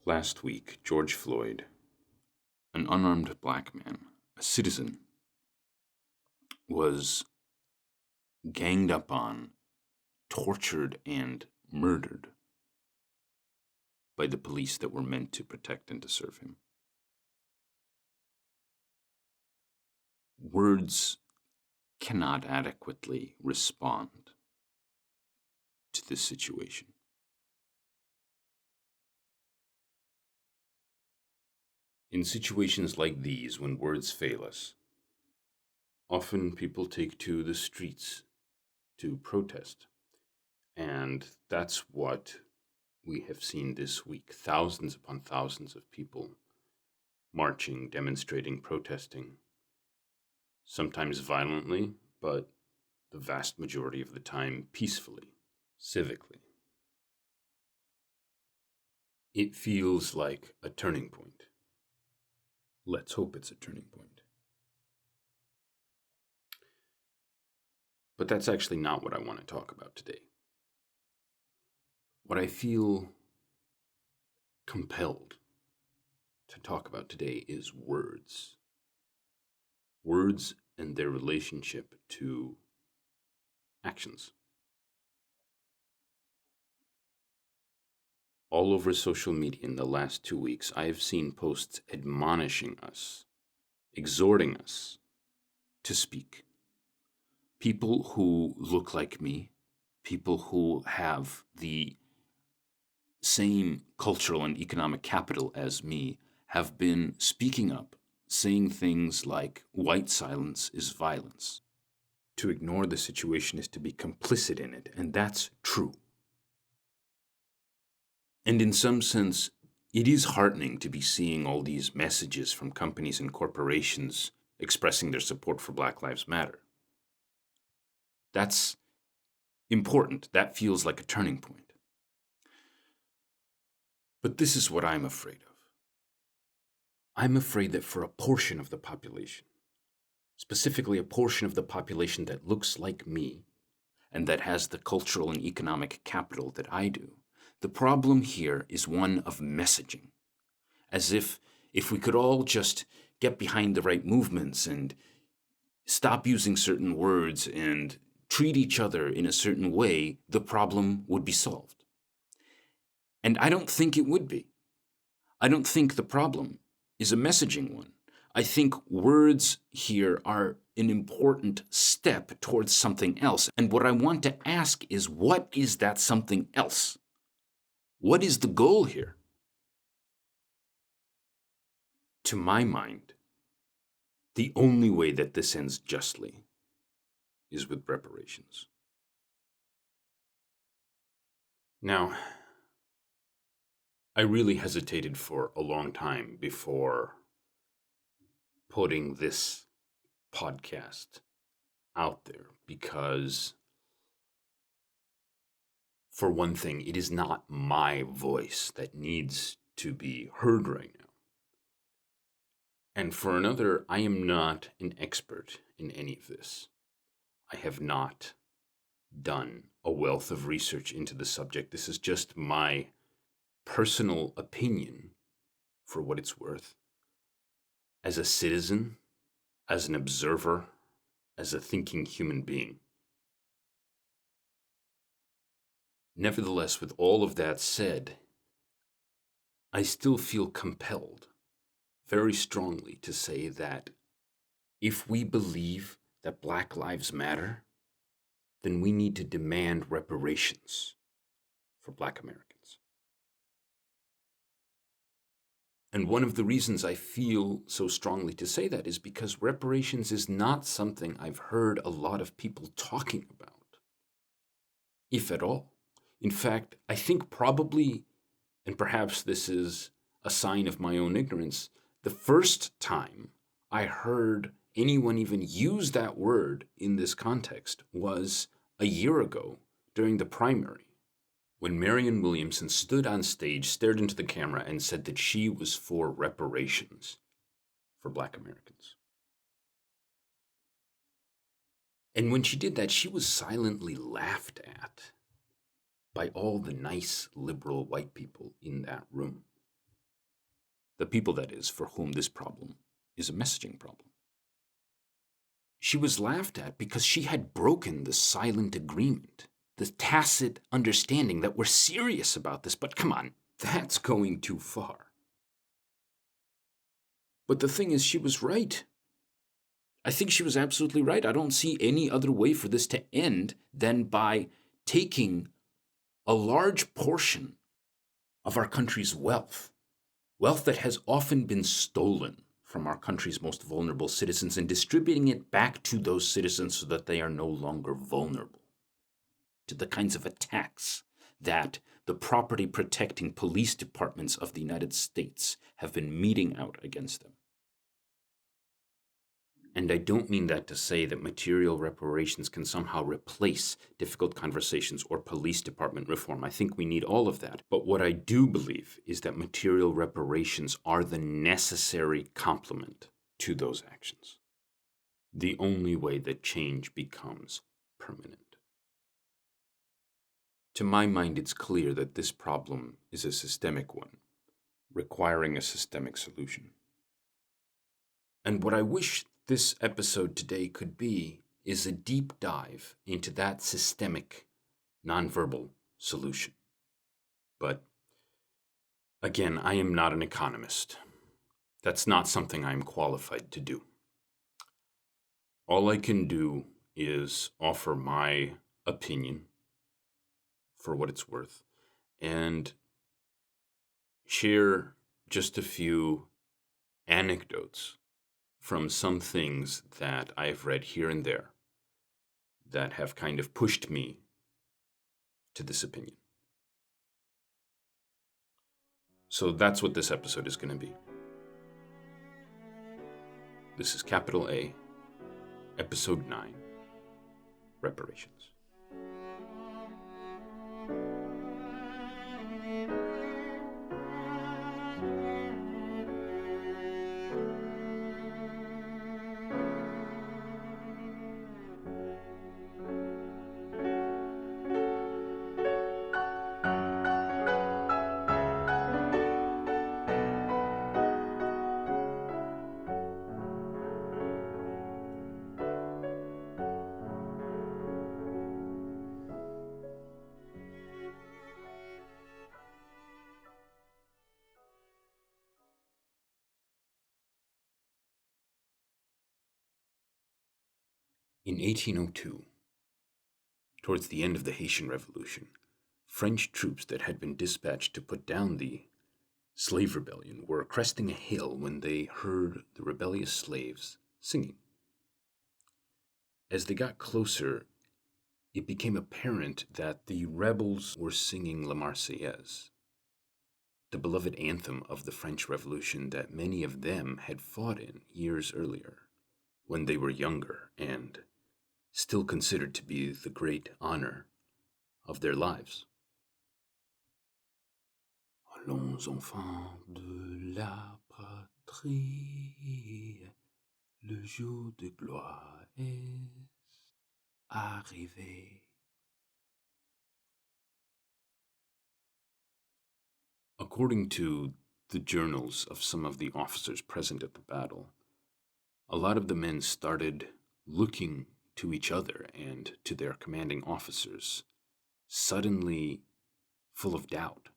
Last week, George Floyd, an unarmed black man, a citizen, was ganged up on, tortured, and murdered by the police that were meant to protect and to serve him. Words cannot adequately respond to this situation. In situations like these, when words fail us, often people take to the streets to protest. And that's what we have seen this week. Thousands upon thousands of people marching, demonstrating, protesting, sometimes violently, but the vast majority of the time peacefully, civically. It feels like a turning point. Let's hope it's a turning point. But that's actually not what I want to talk about today. What I feel compelled to talk about today is words. Words and their relationship to actions. All over social media in the last 2 weeks, I have seen posts admonishing us, exhorting us to speak. People who look like me, people who have the same cultural and economic capital as me, have been speaking up, saying things like, white silence is violence. To ignore the situation is to be complicit in it, and that's true. And in some sense, it is heartening to be seeing all these messages from companies and corporations expressing their support for Black Lives Matter. That's important. That feels like a turning point. But this is what I'm afraid of. I'm afraid that for a portion of the population, specifically a portion of the population that looks like me and that has the cultural and economic capital that I do, the problem here is one of messaging. As if we could all just get behind the right movements and stop using certain words and treat each other in a certain way, the problem would be solved. And I don't think it would be. I don't think the problem is a messaging one. I think words here are an important step towards something else. And what I want to ask is, what is that something else? What is the goal here? To my mind, the only way that this ends justly is with reparations. Now, I really hesitated for a long time before putting this podcast out there because, for one thing, it is not my voice that needs to be heard right now. And for another, I am not an expert in any of this. I have not done a wealth of research into the subject. This is just my personal opinion, for what it's worth, as a citizen, as an observer, as a thinking human being. Nevertheless, with all of that said, I still feel compelled very strongly to say that if we believe that Black Lives Matter, then we need to demand reparations for Black Americans. And one of the reasons I feel so strongly to say that is because reparations is not something I've heard a lot of people talking about, if at all. In fact, I think probably, and perhaps this is a sign of my own ignorance, the first time I heard anyone even use that word in this context was a year ago during the primary, when Marianne Williamson stood on stage, stared into the camera, and said that she was for reparations for Black Americans. And when she did that, she was silently laughed at by all the nice liberal white people in that room. The people, that is, for whom this problem is a messaging problem. She was laughed at because she had broken the silent agreement, the tacit understanding that we're serious about this. But come on, that's going too far. But the thing is, she was right. I think she was absolutely right. I don't see any other way for this to end than by taking a large portion of our country's wealth that has often been stolen from our country's most vulnerable citizens, and distributing it back to those citizens so that they are no longer vulnerable to the kinds of attacks that the property protecting police departments of the United States have been meting out against them. And I don't mean that to say that material reparations can somehow replace difficult conversations or police department reform. I think we need all of that. But what I do believe is that material reparations are the necessary complement to those actions. The only way that change becomes permanent. To my mind, it's clear that this problem is a systemic one, requiring a systemic solution. And what I wish this episode today could be is a deep dive into that systemic, nonverbal solution. But again, I am not an economist. That's not something I'm qualified to do. All I can do is offer my opinion for what it's worth and share just a few anecdotes from some things that I've read here and there that have kind of pushed me to this opinion. So that's what this episode is going to be. This is Capital A, Episode 9, Reparations. In 1802, towards the end of the Haitian Revolution, French troops that had been dispatched to put down the slave rebellion were cresting a hill when they heard the rebellious slaves singing. As they got closer, it became apparent that the rebels were singing La Marseillaise, the beloved anthem of the French Revolution that many of them had fought in years earlier, when they were younger and still considered to be the great honor of their lives. Allons enfants de la patrie, le jour de gloire est arrivé. According to the journals of some of the officers present at the battle, a lot of the men started looking to each other and to their commanding officers, suddenly full of doubt.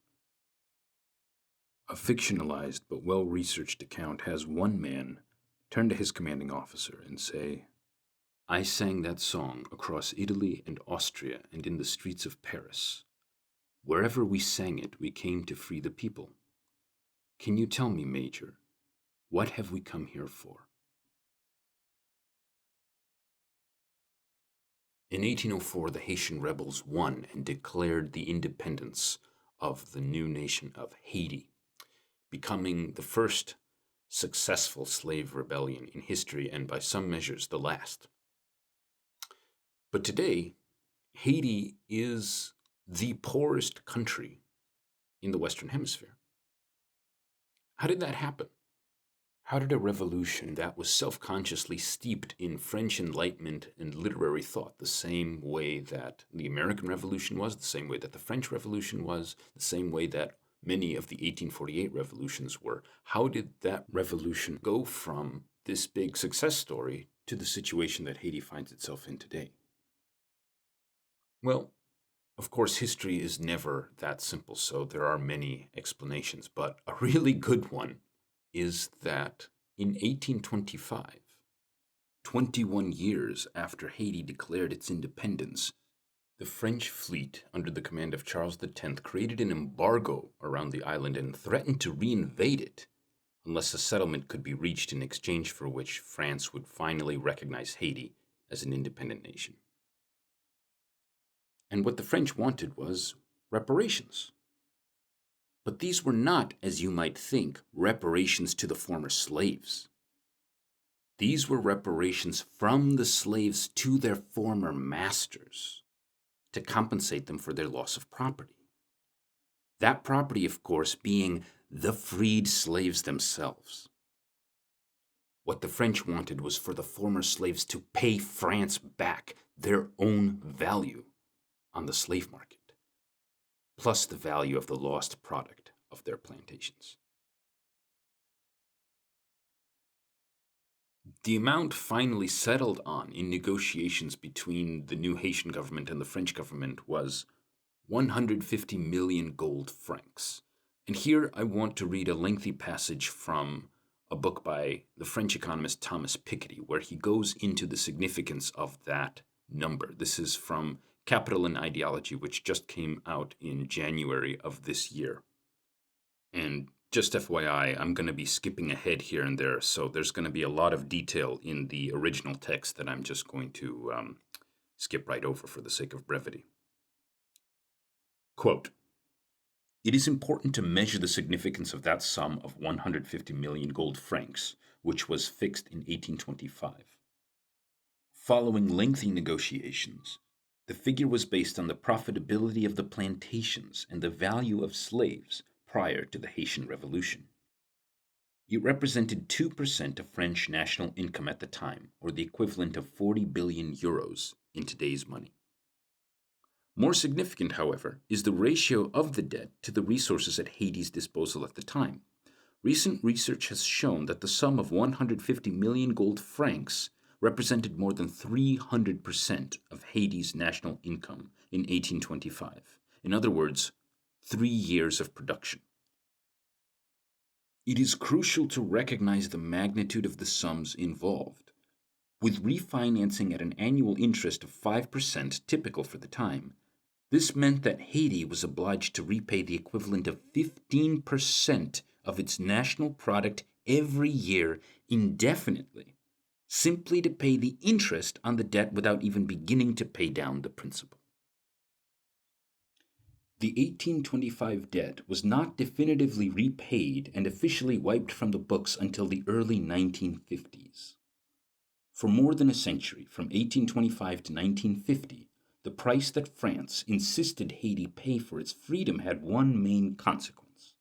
A fictionalized but well-researched account has one man turn to his commanding officer and say, "I sang that song across Italy and Austria and in the streets of Paris. Wherever we sang it, we came to free the people. Can you tell me, Major, what have we come here for?" In 1804, the Haitian rebels won and declared the independence of the new nation of Haiti, becoming the first successful slave rebellion in history and by some measures the last. But today, Haiti is the poorest country in the Western Hemisphere. How did that happen? How did a revolution that was self-consciously steeped in French Enlightenment and literary thought, the same way that the American Revolution was, the same way that the French Revolution was, the same way that many of the 1848 revolutions were. How did that revolution go from this big success story to the situation that Haiti finds itself in today? Well, of course, history is never that simple, so there are many explanations, but a really good one is that in 1825, 21 years after Haiti declared its independence, the French fleet, under the command of Charles X, created an embargo around the island and threatened to reinvade it unless a settlement could be reached in exchange for which France would finally recognize Haiti as an independent nation. And what the French wanted was reparations. But these were not, as you might think, reparations to the former slaves. These were reparations from the slaves to their former masters to compensate them for their loss of property. That property, of course, being the freed slaves themselves. What the French wanted was for the former slaves to pay France back their own value on the slave market, plus the value of the lost product of their plantations. The amount finally settled on in negotiations between the new Haitian government and the French government was 150 million gold francs. And here I want to read a lengthy passage from a book by the French economist Thomas Piketty, where he goes into the significance of that number. This is from Capital and Ideology, which just came out in January of this year. And just FYI, I'm going to be skipping ahead here and there, so there's going to be a lot of detail in the original text that I'm just going to skip right over for the sake of brevity. Quote, "It is important to measure the significance of that sum of 150 million gold francs, which was fixed in 1825. Following lengthy negotiations, the figure was based on the profitability of the plantations and the value of slaves prior to the Haitian Revolution. It represented 2% of French national income at the time, or the equivalent of 40 billion euros in today's money. More significant, however, is the ratio of the debt to the resources at Haiti's disposal at the time. Recent research has shown that the sum of 150 million gold francs represented more than 300% of Haiti's national income in 1825. In other words, 3 years of production. It is crucial to recognize the magnitude of the sums involved. With refinancing at an annual interest of 5% typical for the time, this meant that Haiti was obliged to repay the equivalent of 15% of its national product every year indefinitely, simply to pay the interest on the debt without even beginning to pay down the principal. The 1825 debt was not definitively repaid and officially wiped from the books until the early 1950s. For more than a century, from 1825 to 1950, the price that France insisted Haiti pay for its freedom had one main consequence,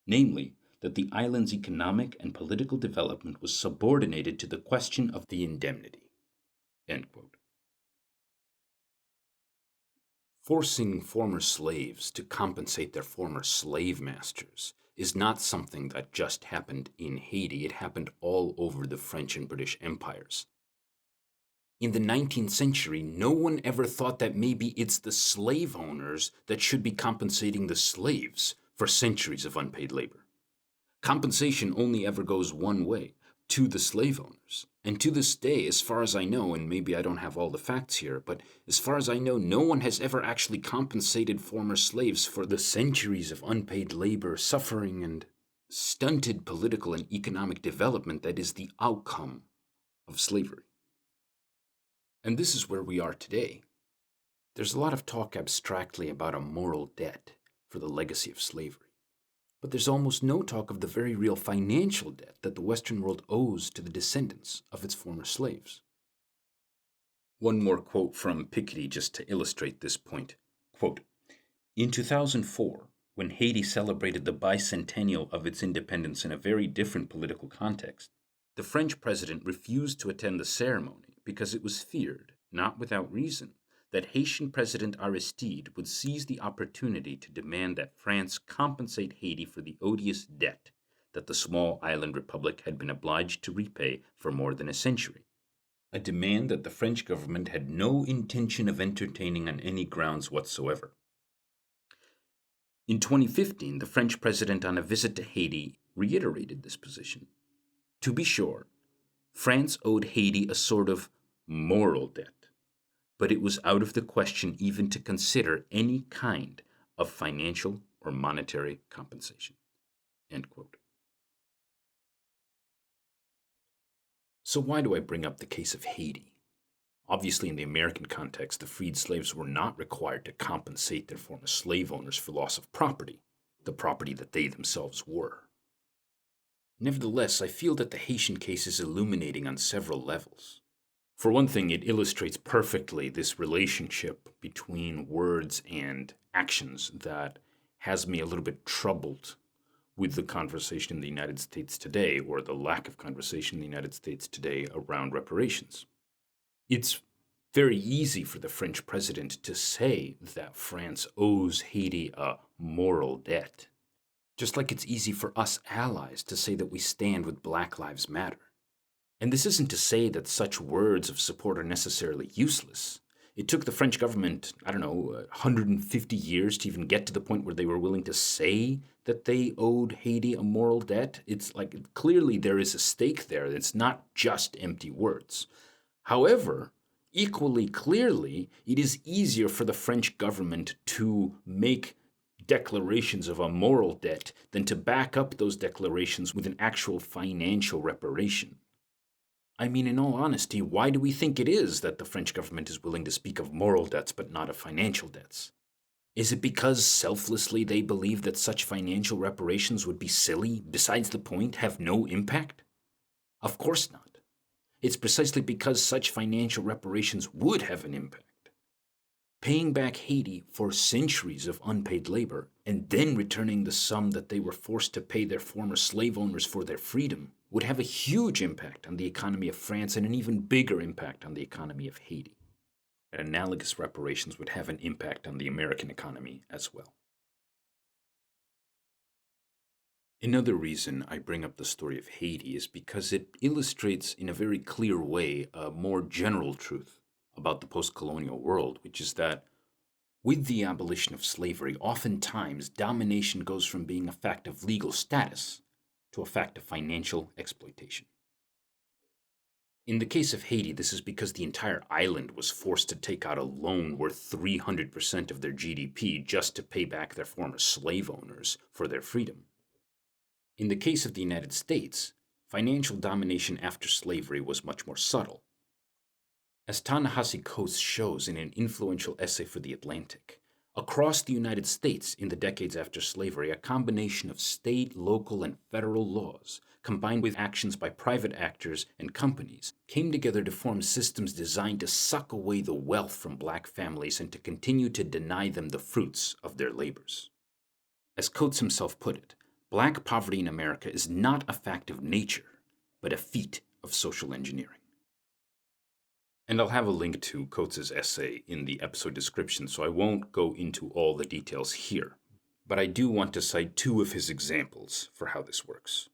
namely that the island's economic and political development was subordinated to the question of the indemnity." End quote. Forcing former slaves to compensate their former slave masters is not something that just happened in Haiti. It happened all over the French and British empires. In the 19th century, no one ever thought that maybe it's the slave owners that should be compensating the slaves for centuries of unpaid labor. Compensation only ever goes one way, to the slave owners. And to this day, as far as I know, and maybe I don't have all the facts here, but as far as I know, no one has ever actually compensated former slaves for the centuries of unpaid labor, suffering, and stunted political and economic development that is the outcome of slavery. And this is where we are today. There's a lot of talk abstractly about a moral debt for the legacy of slavery. But there's almost no talk of the very real financial debt that the Western world owes to the descendants of its former slaves. One more quote from Piketty just to illustrate this point. Quote, "In 2004, when Haiti celebrated the bicentennial of its independence in a very different political context, the French president refused to attend the ceremony because it was feared, not without reason, that Haitian President Aristide would seize the opportunity to demand that France compensate Haiti for the odious debt that the small island republic had been obliged to repay for more than a century, a demand that the French government had no intention of entertaining on any grounds whatsoever. In 2015, the French president on a visit to Haiti reiterated this position. To be sure, France owed Haiti a sort of moral debt, but it was out of the question even to consider any kind of financial or monetary compensation. End quote. So why do I bring up the case of Haiti? Obviously, in the American context, the freed slaves were not required to compensate their former slave owners for loss of property, the property that they themselves were. Nevertheless, I feel that the Haitian case is illuminating on several levels. For one thing, it illustrates perfectly this relationship between words and actions that has me a little bit troubled with the conversation in the United States today, or the lack of conversation in the United States today around reparations. It's very easy for the French president to say that France owes Haiti a moral debt, just like it's easy for us allies to say that we stand with Black Lives Matter. And this isn't to say that such words of support are necessarily useless. It took the French government, 150 years to even get to the point where they were willing to say that they owed Haiti a moral debt. It's like clearly there is a stake there. It's not just empty words. However, equally clearly, it is easier for the French government to make declarations of a moral debt than to back up those declarations with an actual financial reparation. I mean, in all honesty, why do we think it is that the French government is willing to speak of moral debts but not of financial debts? Is it because selflessly they believe that such financial reparations would be silly, besides the point, have no impact? Of course not. It's precisely because such financial reparations would have an impact. Paying back Haiti for centuries of unpaid labor and then returning the sum that they were forced to pay their former slave owners for their freedom would have a huge impact on the economy of France and an even bigger impact on the economy of Haiti. And analogous reparations would have an impact on the American economy as well. Another reason I bring up the story of Haiti is because it illustrates in a very clear way a more general truth about the post-colonial world, which is that with the abolition of slavery, oftentimes domination goes from being a fact of legal status to a fact of financial exploitation. In the case of Haiti, this is because the entire island was forced to take out a loan worth 300% of their GDP just to pay back their former slave owners for their freedom. In the case of the United States, financial domination after slavery was much more subtle. As Ta-Nehisi Coates shows in an influential essay for The Atlantic, across the United States in the decades after slavery, a combination of state, local, and federal laws, combined with actions by private actors and companies, came together to form systems designed to suck away the wealth from Black families and to continue to deny them the fruits of their labors. As Coates himself put it, Black poverty in America is not a fact of nature, but a feat of social engineering. And I'll have a link to Coates' essay in the episode description, so I won't go into all the details here. But I do want to cite two of his examples for how this works.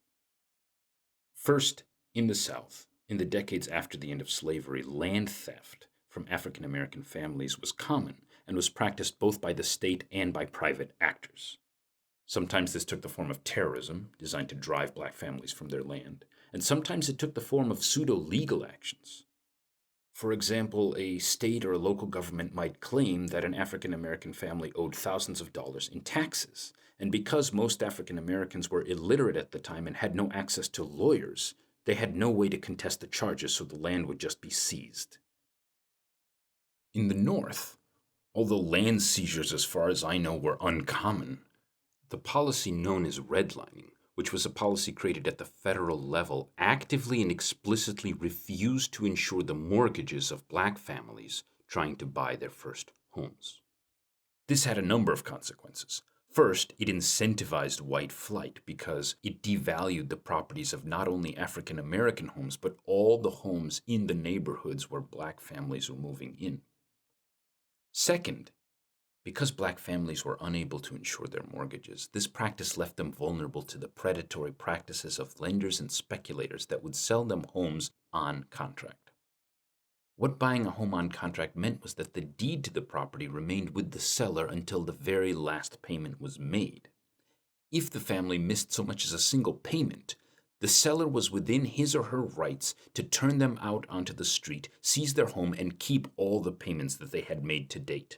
First, in the South, in the decades after the end of slavery, land theft from African American families was common and was practiced both by the state and by private actors. Sometimes this took the form of terrorism, designed to drive Black families from their land, and sometimes it took the form of pseudo-legal actions. For example, a state or a local government might claim that an African American family owed thousands of dollars in taxes, and because most African Americans were illiterate at the time and had no access to lawyers, they had no way to contest the charges, so the land would just be seized. In the North, although land seizures, as far as I know, were uncommon, the policy known as redlining, which was a policy created at the federal level, actively and explicitly refused to insure the mortgages of Black families trying to buy their first homes. This had a number of consequences. First, it incentivized white flight because it devalued the properties of not only African American homes, but all the homes in the neighborhoods where Black families were moving in. Second, because black families were unable to insure their mortgages, this practice left them vulnerable to the predatory practices of lenders and speculators that would sell them homes on contract. What buying a home on contract meant was that the deed to the property remained with the seller until the very last payment was made. If the family missed so much as a single payment, the seller was within his or her rights to turn them out onto the street, seize their home, and keep all the payments that they had made to date.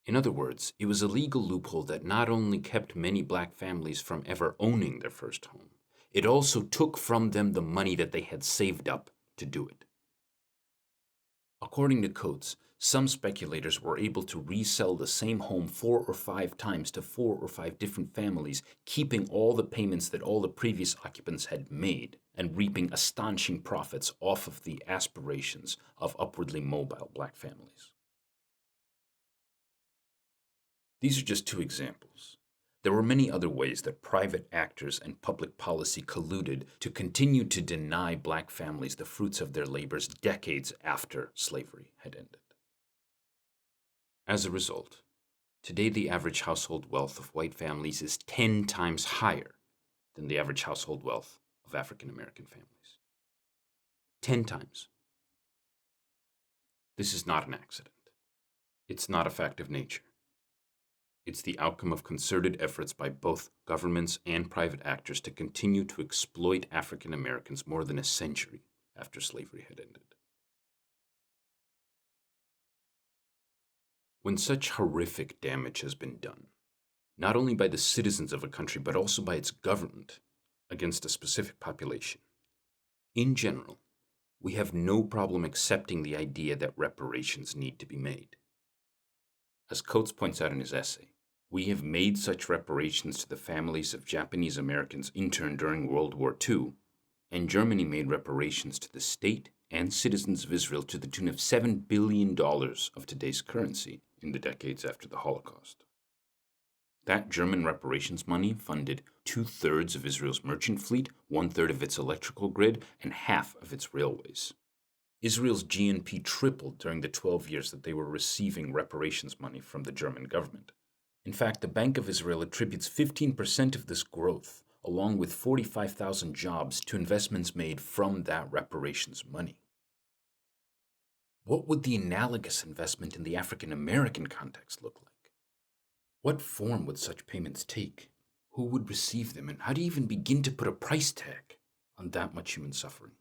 In other words, it was a legal loophole that not only kept many black families from ever owning their first home, it also took from them the money that they had saved up to do it. According to Coates, some speculators were able to resell the same home 4 or 5 times to 4 or 5 different families, keeping all the payments that all the previous occupants had made and reaping astonishing profits off of the aspirations of upwardly mobile black families. These are just 2 examples. There were many other ways that private actors and public policy colluded to continue to deny black families the fruits of their labors decades after slavery had ended. As a result, today the average household wealth of white families is 10 times higher than the average household wealth of African American families. 10 times. This is not an accident. It's not a fact of nature. It's the outcome of concerted efforts by both governments and private actors to continue to exploit African Americans more than a century after slavery had ended. When such horrific damage has been done, not only by the citizens of a country but also by its government against a specific population, in general, we have no problem accepting the idea that reparations need to be made. As Coates points out in his essay, we have made such reparations to the families of Japanese Americans interned during World War II, and Germany made reparations to the state and citizens of Israel to the tune of $7 billion of today's currency in the decades after the Holocaust. That German reparations money funded 2/3 of Israel's merchant fleet, 1/3 of its electrical grid, and half of its railways. Israel's GNP tripled during the 12 years that they were receiving reparations money from the German government. In fact, the Bank of Israel attributes 15% of this growth, along with 45,000 jobs, to investments made from that reparations money. What would the analogous investment in the African American context look like? What form would such payments take? Who would receive them? And how do you even begin to put a price tag on that much human suffering?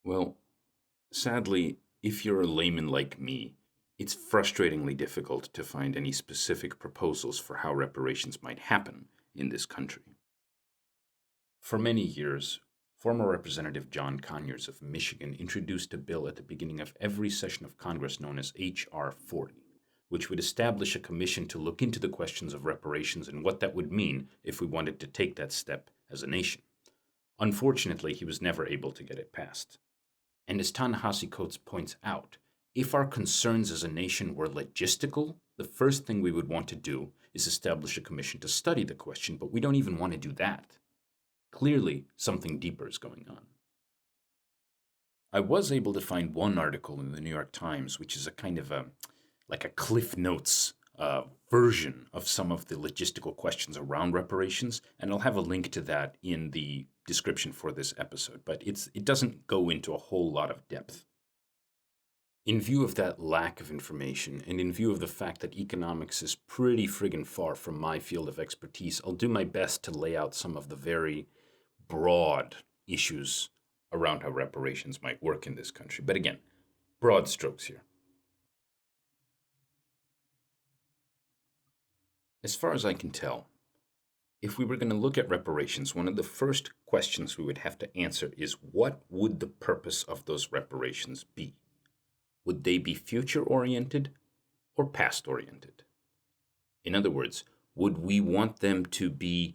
Well, sadly, if you're a layman like me, it's frustratingly difficult to find any specific proposals for how reparations might happen in this country. For many years, former Representative John Conyers of Michigan introduced a bill at the beginning of every session of Congress known as H.R. 40, which would establish a commission to look into the questions of reparations and what that would mean if we wanted to take that step as a nation. Unfortunately, he was never able to get it passed. And as Ta-Nehisi Coates points out, if our concerns as a nation were logistical, the first thing we would want to do is establish a commission to study the question, but we don't even want to do that. Clearly, something deeper is going on. I was able to find one article in the New York Times, which is a kind of a Cliff Notes version of some of the logistical questions around reparations, and I'll have a link to that in the description for this episode, but it doesn't go into a whole lot of depth. In view of that lack of information, and in view of the fact that economics is pretty friggin' far from my field of expertise, I'll do my best to lay out some of the very broad issues around how reparations might work in this country. But again, broad strokes here. As far as I can tell, if we were going to look at reparations, one of the first questions we would have to answer is, what would the purpose of those reparations be? Would they be future-oriented or past-oriented? In other words, would we want them to be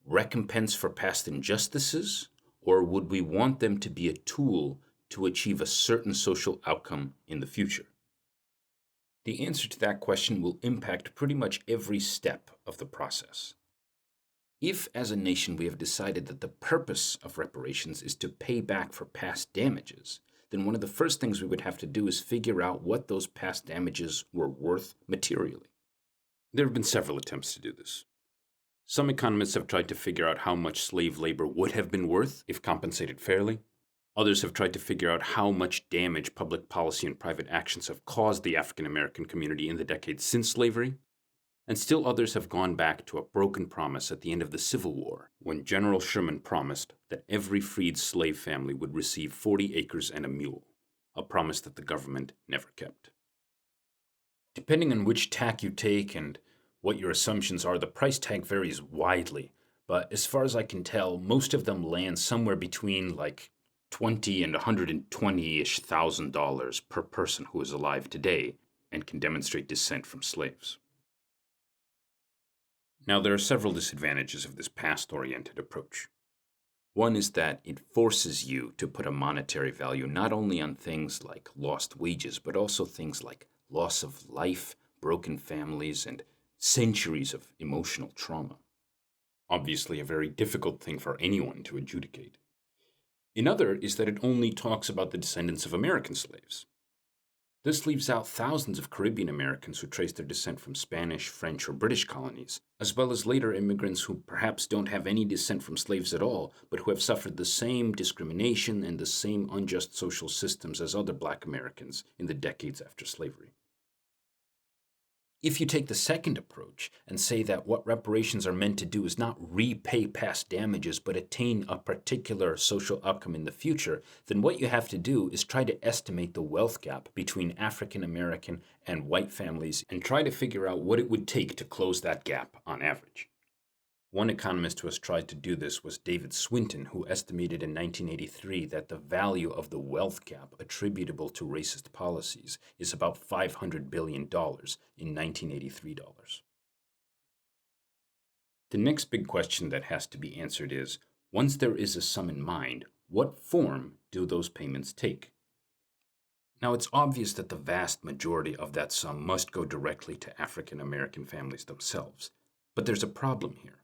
recompense for past injustices, or would we want them to be a tool to achieve a certain social outcome in the future? The answer to that question will impact pretty much every step of the process. If, as a nation, we have decided that the purpose of reparations is to pay back for past damages, then one of the first things we would have to do is figure out what those past damages were worth materially. There have been several attempts to do this. Some economists have tried to figure out how much slave labor would have been worth if compensated fairly. Others have tried to figure out how much damage public policy and private actions have caused the African American community in the decades since slavery. And still others have gone back to a broken promise at the end of the Civil War, when General Sherman promised that every freed slave family would receive 40 acres and a mule, a promise that the government never kept. Depending on which tack you take and what your assumptions are, the price tag varies widely, but as far as I can tell, most of them land somewhere between like $20,000 and $120,000-ish per person who is alive today and can demonstrate descent from slaves. Now, there are several disadvantages of this past-oriented approach. One is that it forces you to put a monetary value not only on things like lost wages, but also things like loss of life, broken families, and centuries of emotional trauma. Obviously, a very difficult thing for anyone to adjudicate. Another is that it only talks about the descendants of American slaves. This leaves out thousands of Caribbean Americans who trace their descent from Spanish, French, or British colonies, as well as later immigrants who perhaps don't have any descent from slaves at all, but who have suffered the same discrimination and the same unjust social systems as other Black Americans in the decades after slavery. If you take the second approach and say that what reparations are meant to do is not repay past damages but attain a particular social outcome in the future, then what you have to do is try to estimate the wealth gap between African American and white families and try to figure out what it would take to close that gap on average. One economist who has tried to do this was David Swinton, who estimated in 1983 that the value of the wealth gap attributable to racist policies is about $500 billion in 1983 dollars. The next big question that has to be answered is, once there is a sum in mind, what form do those payments take? Now, it's obvious that the vast majority of that sum must go directly to African American families themselves, but there's a problem here.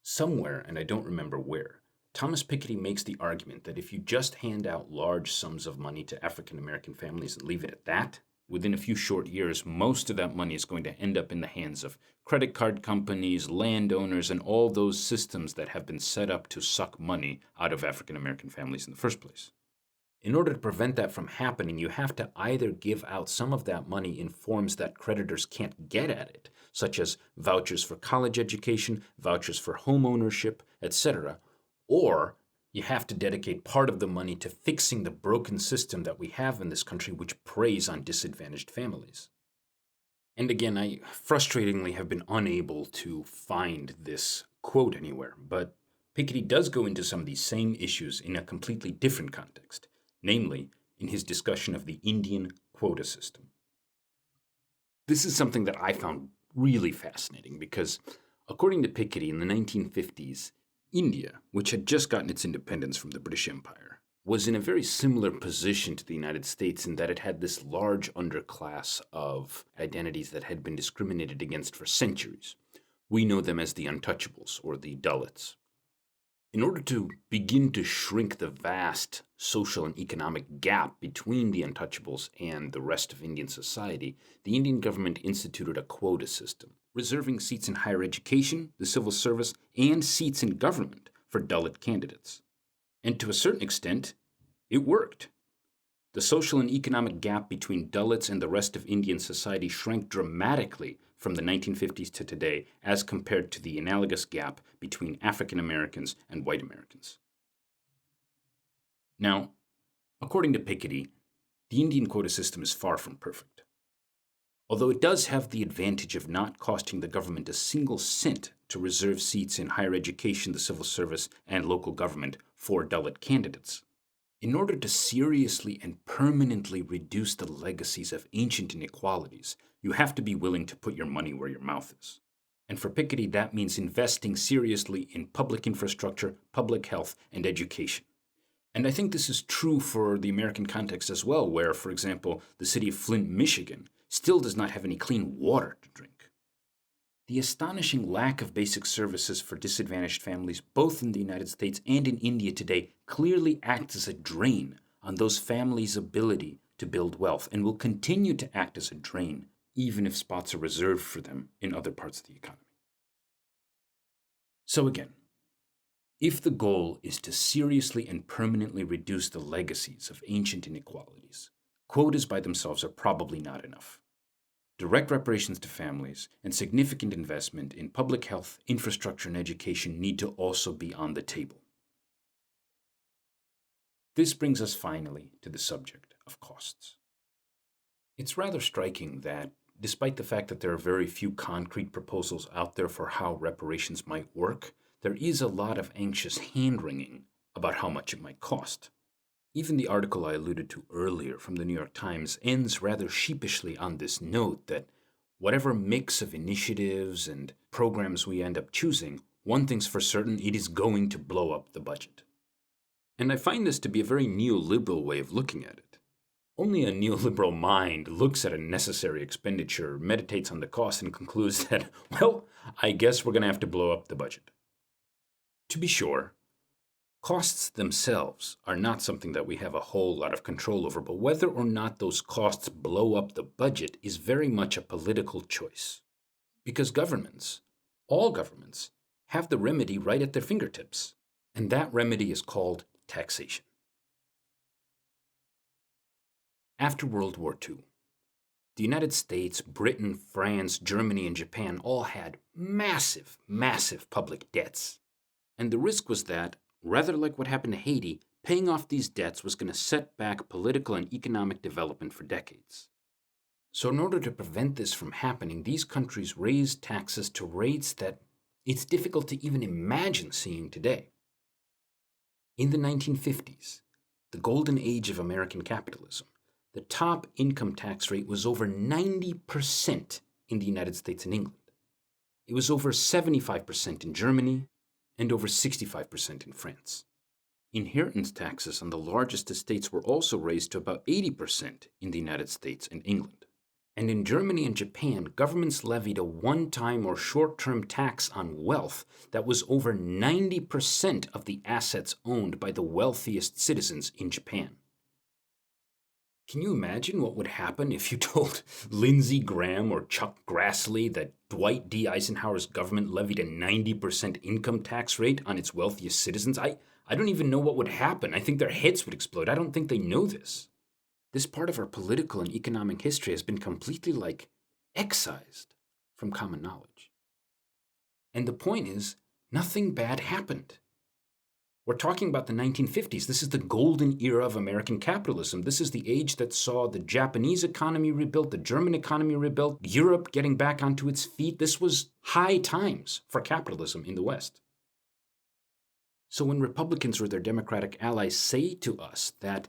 Somewhere, and I don't remember where, Thomas Piketty makes the argument that if you just hand out large sums of money to African American families and leave it at that, within a few short years, most of that money is going to end up in the hands of credit card companies, landowners, and all those systems that have been set up to suck money out of African American families in the first place. In order to prevent that from happening, you have to either give out some of that money in forms that creditors can't get at it, such as vouchers for college education, vouchers for home ownership, etc., or you have to dedicate part of the money to fixing the broken system that we have in this country, which preys on disadvantaged families. And again, I frustratingly have been unable to find this quote anywhere, but Piketty does go into some of these same issues in a completely different context, namely in his discussion of the Indian quota system. This is something that I found really fascinating because, according to Piketty, in the 1950s, India, which had just gotten its independence from the British Empire, was in a very similar position to the United States in that it had this large underclass of identities that had been discriminated against for centuries. We know them as the untouchables, or the Dalits. In order to begin to shrink the vast social and economic gap between the untouchables and the rest of Indian society, the Indian government instituted a quota system, reserving seats in higher education, the civil service, and seats in government for Dalit candidates. And to a certain extent, it worked. The social and economic gap between Dalits and the rest of Indian society shrank dramatically from the 1950s to today as compared to the analogous gap between African Americans and white Americans. Now, according to Piketty, the Indian quota system is far from perfect. Although it does have the advantage of not costing the government a single cent to reserve seats in higher education, the civil service, and local government for Dalit candidates. In order to seriously and permanently reduce the legacies of ancient inequalities, you have to be willing to put your money where your mouth is. And for Piketty, that means investing seriously in public infrastructure, public health, and education. And I think this is true for the American context as well, where, for example, the city of Flint, Michigan, still does not have any clean water to drink. The astonishing lack of basic services for disadvantaged families, both in the United States and in India today, clearly acts as a drain on those families' ability to build wealth and will continue to act as a drain, even if spots are reserved for them in other parts of the economy. So again, if the goal is to seriously and permanently reduce the legacies of ancient inequalities, quotas by themselves are probably not enough. Direct reparations to families and significant investment in public health, infrastructure, and education need to also be on the table. This brings us finally to the subject of costs. It's rather striking that, despite the fact that there are very few concrete proposals out there for how reparations might work, there is a lot of anxious hand-wringing about how much it might cost. Even the article I alluded to earlier from the New York Times ends rather sheepishly on this note that whatever mix of initiatives and programs we end up choosing, one thing's for certain, it is going to blow up the budget. And I find this to be a very neoliberal way of looking at it. Only a neoliberal mind looks at a necessary expenditure, meditates on the cost, and concludes that, well, I guess we're going to have to blow up the budget. To be sure, costs themselves are not something that we have a whole lot of control over, but whether or not those costs blow up the budget is very much a political choice. Because governments, all governments, have the remedy right at their fingertips, and that remedy is called taxation. After World War II, the United States, Britain, France, Germany, and Japan all had massive, massive public debts. And the risk was that, rather like what happened to Haiti, paying off these debts was going to set back political and economic development for decades. So in order to prevent this from happening, these countries raised taxes to rates that it's difficult to even imagine seeing today. In the 1950s, the golden age of American capitalism, the top income tax rate was over 90% in the United States and England. It was over 75% in Germany and over 65% in France. Inheritance taxes on the largest estates were also raised to about 80% in the United States and England. And in Germany and Japan, governments levied a one-time or short-term tax on wealth that was over 90% of the assets owned by the wealthiest citizens in Japan. Can you imagine what would happen if you told Lindsey Graham or Chuck Grassley that Dwight D. Eisenhower's government levied a 90% income tax rate on its wealthiest citizens? I don't even know what would happen. I think their heads would explode. I don't think they know this. This part of our political and economic history has been completely, excised from common knowledge. And the point is, nothing bad happened. We're talking about the 1950s. This is the golden era of American capitalism. This is the age that saw the Japanese economy rebuilt, the German economy rebuilt, Europe getting back onto its feet. This was high times for capitalism in the West. So when Republicans or their Democratic allies say to us that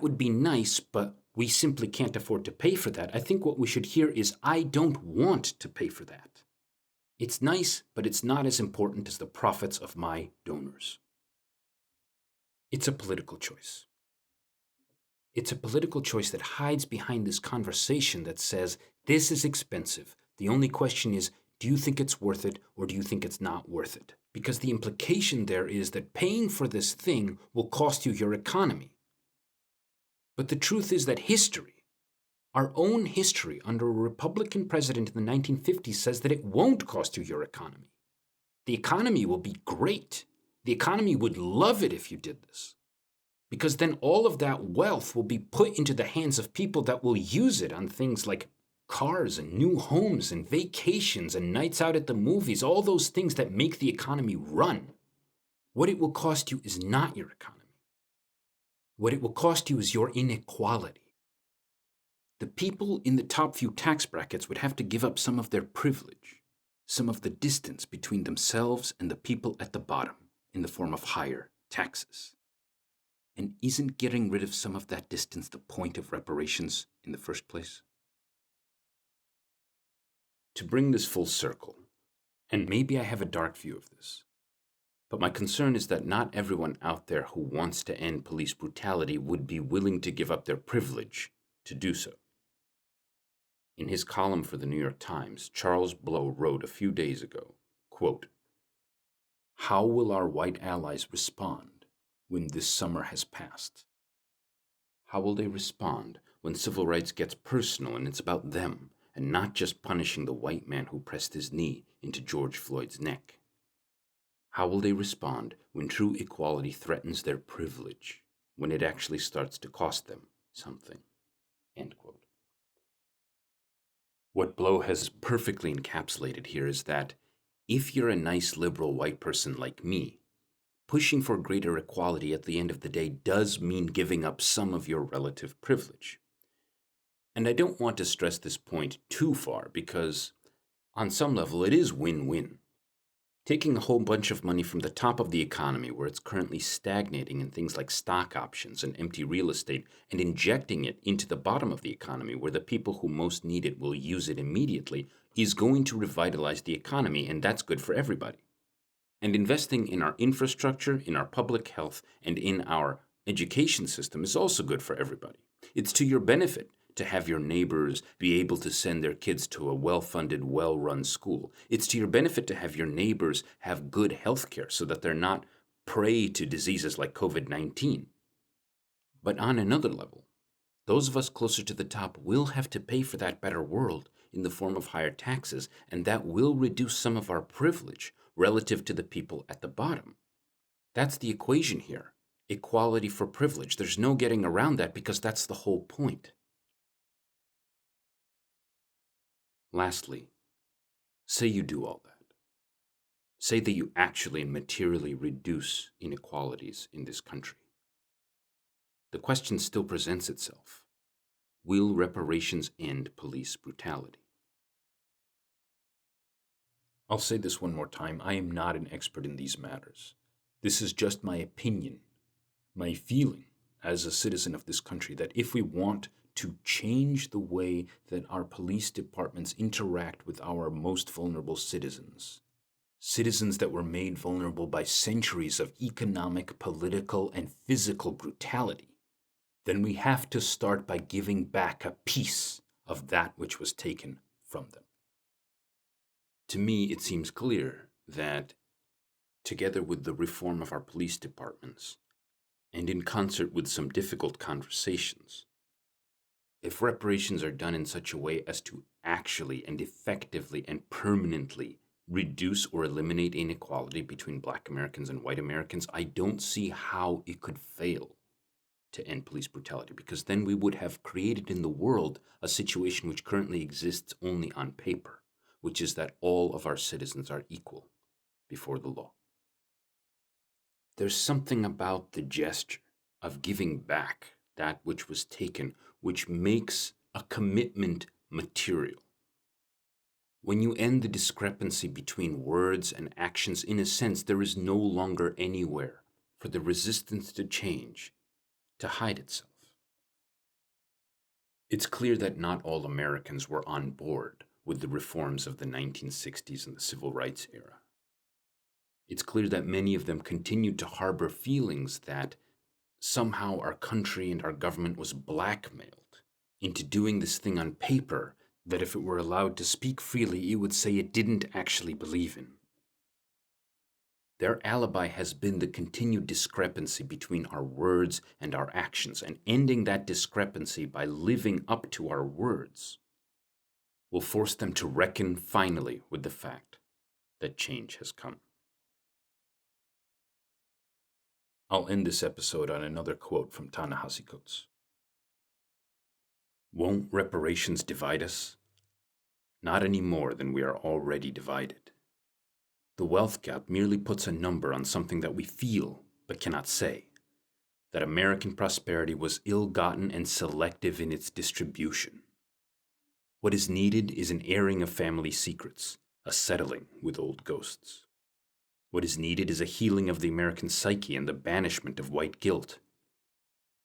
would be nice, but we simply can't afford to pay for that, I think what we should hear is, I don't want to pay for that. It's nice, but it's not as important as the profits of my donors. It's a political choice. It's a political choice that hides behind this conversation that says, this is expensive. The only question is, do you think it's worth it or do you think it's not worth it? Because the implication there is that paying for this thing will cost you your economy. But the truth is that history, our own history under a Republican president in the 1950s says that it won't cost you your economy. The economy will be great. The economy would love it if you did this, because then all of that wealth will be put into the hands of people that will use it on things like cars and new homes and vacations and nights out at the movies, all those things that make the economy run. What it will cost you is not your economy. What it will cost you is your inequality. The people in the top few tax brackets would have to give up some of their privilege, some of the distance between themselves and the people at the bottom, in the form of higher taxes. And isn't getting rid of some of that distance the point of reparations in the first place? To bring this full circle, and maybe I have a dark view of this, but my concern is that not everyone out there who wants to end police brutality would be willing to give up their privilege to do so. In his column for the New York Times, Charles Blow wrote a few days ago, quote, "How will our white allies respond when this summer has passed? How will they respond when civil rights gets personal and it's about them and not just punishing the white man who pressed his knee into George Floyd's neck? How will they respond when true equality threatens their privilege, when it actually starts to cost them something?" End quote. What Blow has perfectly encapsulated here is that if you're a nice liberal white person like me, pushing for greater equality at the end of the day does mean giving up some of your relative privilege. And I don't want to stress this point too far because, on some level, it is win-win. Taking a whole bunch of money from the top of the economy where it's currently stagnating in things like stock options and empty real estate and injecting it into the bottom of the economy where the people who most need it will use it immediately is going to revitalize the economy, and that's good for everybody. And investing in our infrastructure, in our public health, and in our education system is also good for everybody. It's to your benefit to have your neighbors be able to send their kids to a well-funded, well-run school. It's to your benefit to have your neighbors have good health care so that they're not prey to diseases like COVID-19. But on another level, those of us closer to the top will have to pay for that better world in the form of higher taxes, and that will reduce some of our privilege relative to the people at the bottom. That's the equation here. Equality for privilege. There's no getting around that because that's the whole point. Lastly, say you do all that. Say that you actually and materially reduce inequalities in this country. The question still presents itself. Will reparations end police brutality? I'll say this one more time. I am not an expert in these matters. This is just my opinion, my feeling as a citizen of this country that if we want to change the way that our police departments interact with our most vulnerable citizens, citizens that were made vulnerable by centuries of economic, political, and physical brutality, then we have to start by giving back a piece of that which was taken from them. To me, it seems clear that, together with the reform of our police departments, and in concert with some difficult conversations, if reparations are done in such a way as to actually and effectively and permanently reduce or eliminate inequality between Black Americans and white Americans, I don't see how it could fail to end police brutality, because then we would have created in the world a situation which currently exists only on paper, which is that all of our citizens are equal before the law. There's something about the gesture of giving back that which was taken, which makes a commitment material. When you end the discrepancy between words and actions, in a sense, there is no longer anywhere for the resistance to change to hide itself. It's clear that not all Americans were on board with the reforms of the 1960s and the civil rights era. It's clear that many of them continued to harbor feelings that somehow our country and our government was blackmailed into doing this thing on paper that if it were allowed to speak freely, it would say it didn't actually believe in. Their alibi has been the continued discrepancy between our words and our actions, and ending that discrepancy by living up to our words will force them to reckon finally with the fact that change has come. I'll end this episode on another quote from Ta-Nehisi Coates. "Won't reparations divide us? Not any more than we are already divided. The wealth gap merely puts a number on something that we feel but cannot say, that American prosperity was ill-gotten and selective in its distribution. What is needed is an airing of family secrets, a settling with old ghosts. What is needed is a healing of the American psyche and the banishment of white guilt.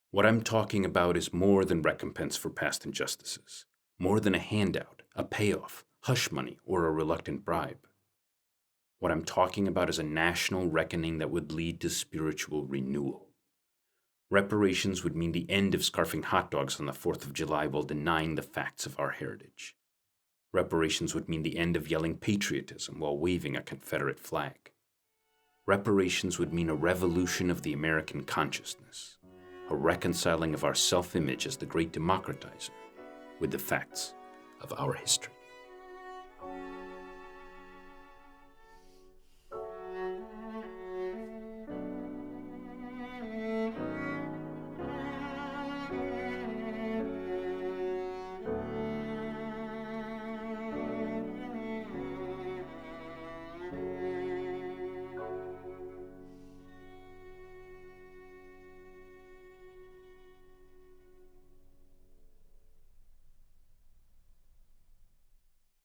What I'm talking about is more than recompense for past injustices, more than a handout, a payoff, hush money, or a reluctant bribe. What I'm talking about is a national reckoning that would lead to spiritual renewal. Reparations would mean the end of scarfing hot dogs on the 4th of July while denying the facts of our heritage. Reparations would mean the end of yelling patriotism while waving a Confederate flag. Reparations would mean a revolution of the American consciousness. a reconciling of our self-image as the great democratizer with the facts of our history.